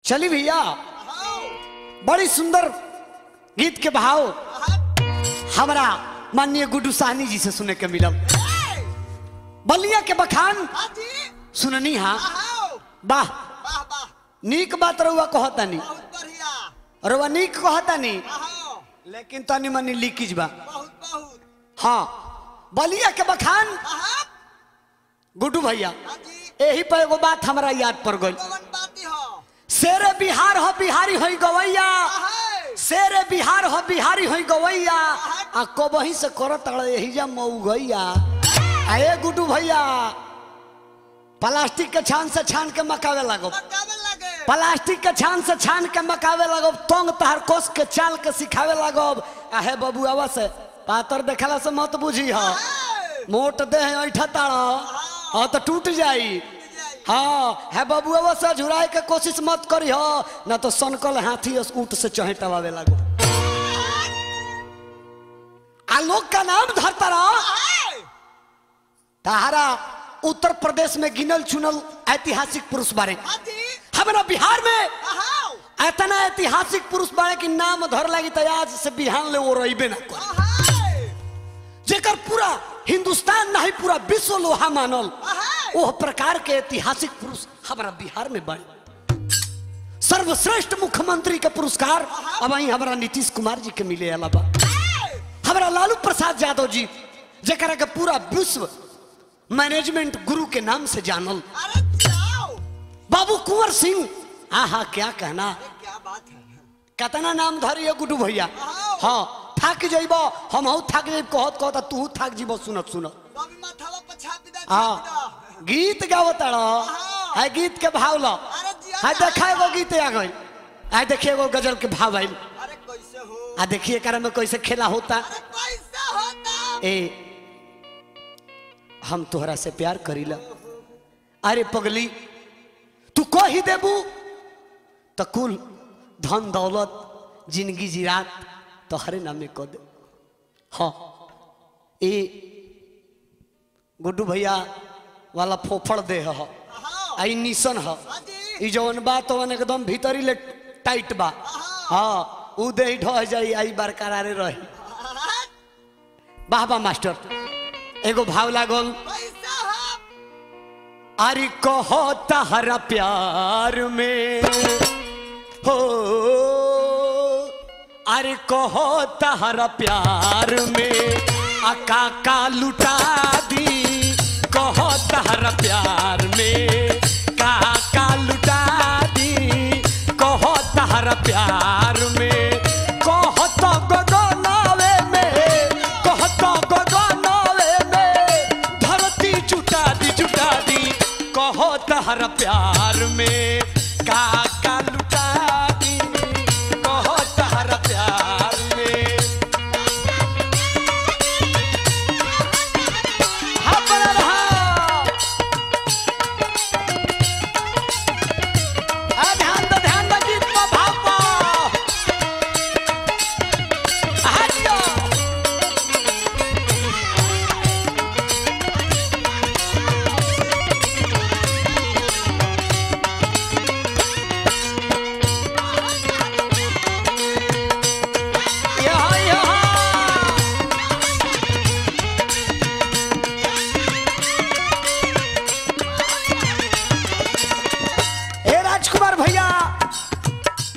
चली भैया बड़ी सुंदर गीत के भाव हमारा माननीय गुड्डू साहनी जी से सुने के मिलल। बलिया के बखान सुननी हाँ वाह नीक बात रहुआ कहता नहीं रहुआ नीक कहता नहीं लेकिन तनी मनी लीकेज बा। हाँ बलिया के बखान गुड्डू भैया यही पर एगो बात हमारा याद पड़ गई। शेरे बिहार हो बिहारी हो गवैया शेरे बिहार हो बिहारी हो गवैया आ कबही से करत यही जा मऊ गैया। आए गुड्डू भैया प्लास्टिक के छान से छान के मकावे लगो प्लास्टिक के छान से छान के मकावे लगो तंग तहर कोस के चाल के सिखावे लगो। आहे बबुआवा से पातर देखला से मत बुझी हो मोट दे ऐठा ताड़ा हाँ तो टूट जाई। हाँ है बबुआ से झुराए के कोशिश मत करी हो ना तो सनकल हाथी ऊंट से चहेटवावे लगो। आलोक का नाम धरता रहो तारा उत्तर प्रदेश में गिनल चुनल ऐतिहासिक पुरुष बारे हमारा बिहार में इतना ऐतिहासिक पुरुष बारे की नाम धर लगी तो आज से बिहान ले वो रहीबे ना कर जेकर पूरा हिंदुस्तान नहीं पूरा विश्व लोहा मानल वो प्रकार के ऐतिहासिक पुरुष हमारा बिहार में बने। सर्वश्रेष्ठ मुख्यमंत्री का पुरस्कार अब वही हमारा नीतीश कुमार जी के मिले अलावा हमारा लालू प्रसाद यादव जी जेकरा के पूरा विश्व मैनेजमेंट गुरु के नाम से जानल। बाबू कुंवर सिंह आहा क्या कहना क्या बात है कितना नाम धरिए गुड्डू भैया। हाँ थक जाइब हम थक जाइब कहत कहता तू थक जीव सुनत सुनत हाँ गीत गावत है गीत के भाव लो है देखा एगो गीत आ गई है देखिए एगो गजल के भाव आई आ देखिए कर में कैसे खेला होता ए हम तोहरा से प्यार करीला अरे पगली तू को ही देबू तो कुल धन दौलत जिंदगी जिरात तो हरे नामे को दे। हाँ ए गुड्डू भैया वाला फोफड़ दे हो आई निशन हो ई जवन बात तो एकदम भीतरी ले टाइट बा। हाँ उ दे ढह जाई आई बरकरारे रही। वाह वाह मास्टर एगो भाव लागल अरे कहो तहरा प्यार में हो अरे कहो तहरा प्यार में अकाका लुटा दी कहो तहरा प्यार में काका लुटा दी कहो तहरा प्यार में कहो तो गगनावे में कहो तो गगनावे में धरती जुटा दी कहो तहरा प्यार में काका लुटा दी कहो तहरा प्यार में। हाँ बड़ा रहा ध्यान दो गीत को भाव को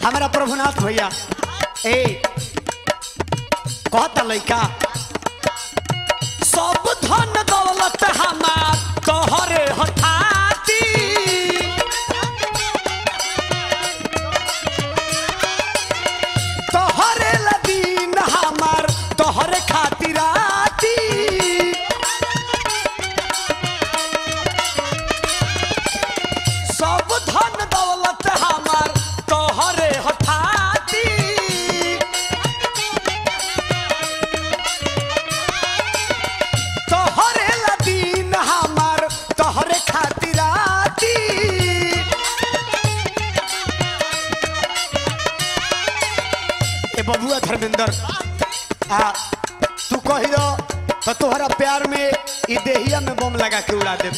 हमारा प्रभुनाथ भैया ए कहता लइका सब धन दौलत हमार तोहरे हथाती तोहरे लदीन हमार तोहरे खातिराती सब धन दौलत हमार तोहरे हथाती तोहरे लदीन हमार तोहरे खातिराती ए बबुआ धर्मेंद्र तू कहियो तो तोहरा प्यार में ई देहिया में बम लगा के उड़ा दे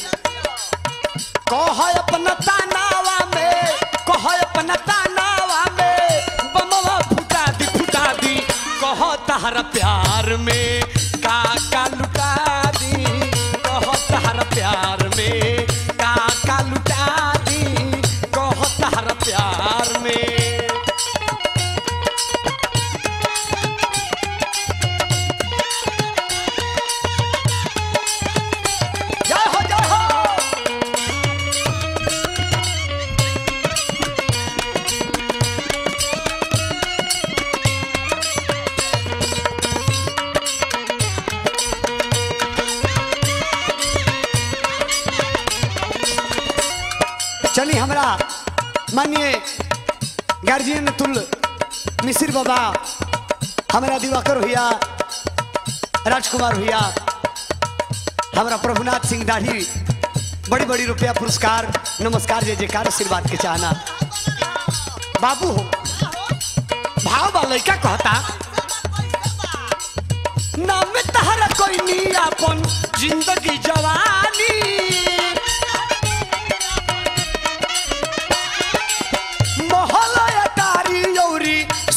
कह अपना तानावा में कह अपना तानावा में बमवा फुटा दी कहो तहरा प्यार में काका लुटा दी कहो तहरा प्यार में काका लुटा दी कहो तहरा प्यार में। जय हो जय हो। चलिए हमरा मानिए गार्जियन तुल मिसिर बाबा हमारा दिवाकर भैया राजकुमार भैया हमारा प्रभुनाथ सिंह दाढ़ी बड़ी बड़ी रुपया पुरस्कार नमस्कार जय जयकार आशीर्वाद के चाहना बाबू हो भाव बा लड़का कहता नाम तहरा कोई नहीं अपन जिंदगी जवानी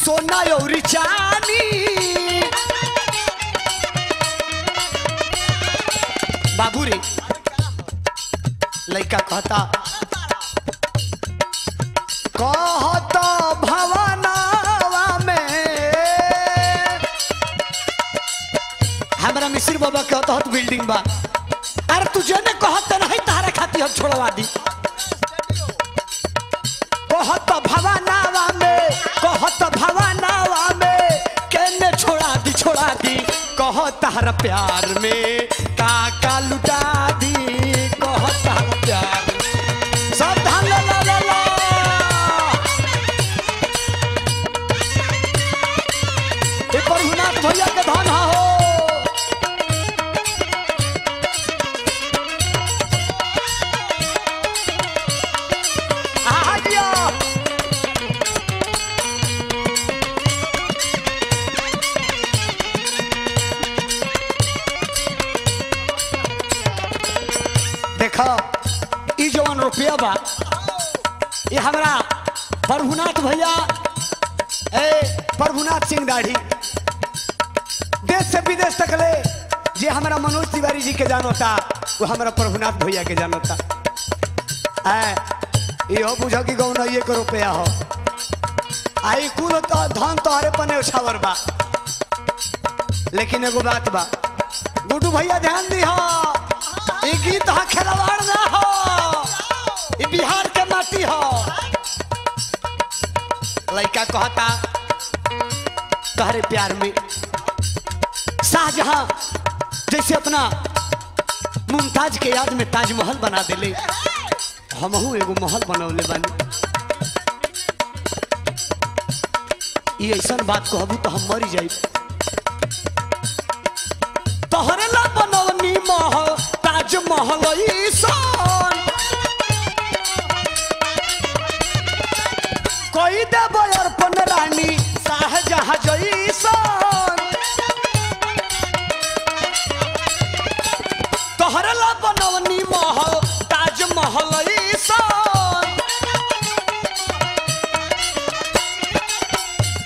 सोना यौरी चानी बाबू रे लड़का कहता भवनावा में हमारा मिसिर बाबा कहता बिल्डिंग बा अरे तुझे ने कहता नहीं तारा खाती हम छोड़वा दी कहत भवनावा में केने छोड़ा दी कहो तहरा प्यार में काका लुटा दी कहो तहरा प्यार में सब धान ला ये प्रभुनाथ भैया के धान हो ई जवान रुपया बा ये हमारा प्रभुनाथ भैया प्रभुनाथ सिंह दाढ़ी देश से विदेश तक ले जे हमारा मनोज तिवारी जी के जानता वो हमारा प्रभुनाथ भैया के जानता यो बुझो कि गौन ये को रुपया हो आई कुल तो धन तोहरे पने उछावर बा लेकिन एगो बात बा गुड्डू भैया ध्यान दी हो ये गीत हा खिलवाड़ ना हो ये बिहार के माटी हो लड़का कहता तहरे प्यार में शाहजहां जैसे अपना मुमताज के याद में ताजमहल बना देले हमहू एगो महल बनौले बानी ये ऐसा बात कहबू तो हम मरी जाई तोहरे ला बनौनी महल ताजमहल ईसान कोई देव अर्पण रानी शाहजहां जईसान तोहरे ला बनौनी महल ताजमहल ईसान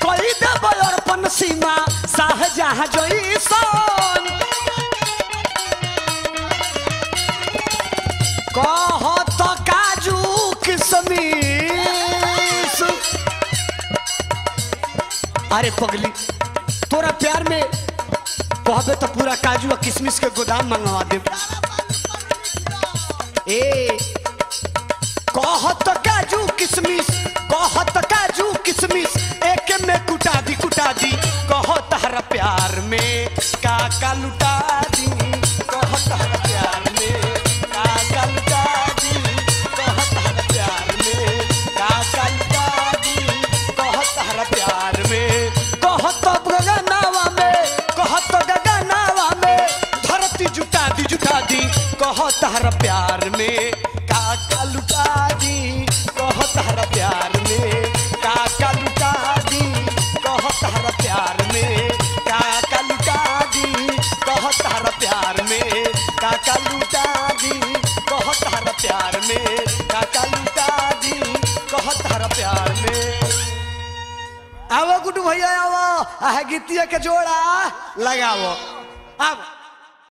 कोई देव अर्पण सीमा शाहजहां जईसान कहत काजू किशमिश अरे पगली तोरा प्यार में कहबे तो पूरा काजू और किशमिश के गोदाम मंगवा दे कहत काजू किशमिश एक में कुटा दी कहत हर प्यार में काका लुटा दी कहत हर प्यार में काका लुटा दी कहत हर प्यार में काका लुटा दी कहत हर प्यार में कहत गगनावा में धरती जुटा दी कहत हर प्यार में काका लुटा दी कहत हर प्यार में काका लुटा दी कहत हर प्यार में काका लुटा दी कहत हर प्यार में काका लुटा दी कहत हर प्यार में काका लुटा दी कहत हर प्यार आवो गुड्डू भैया आवो, गीतिया के जोड़ा लगाओ अब।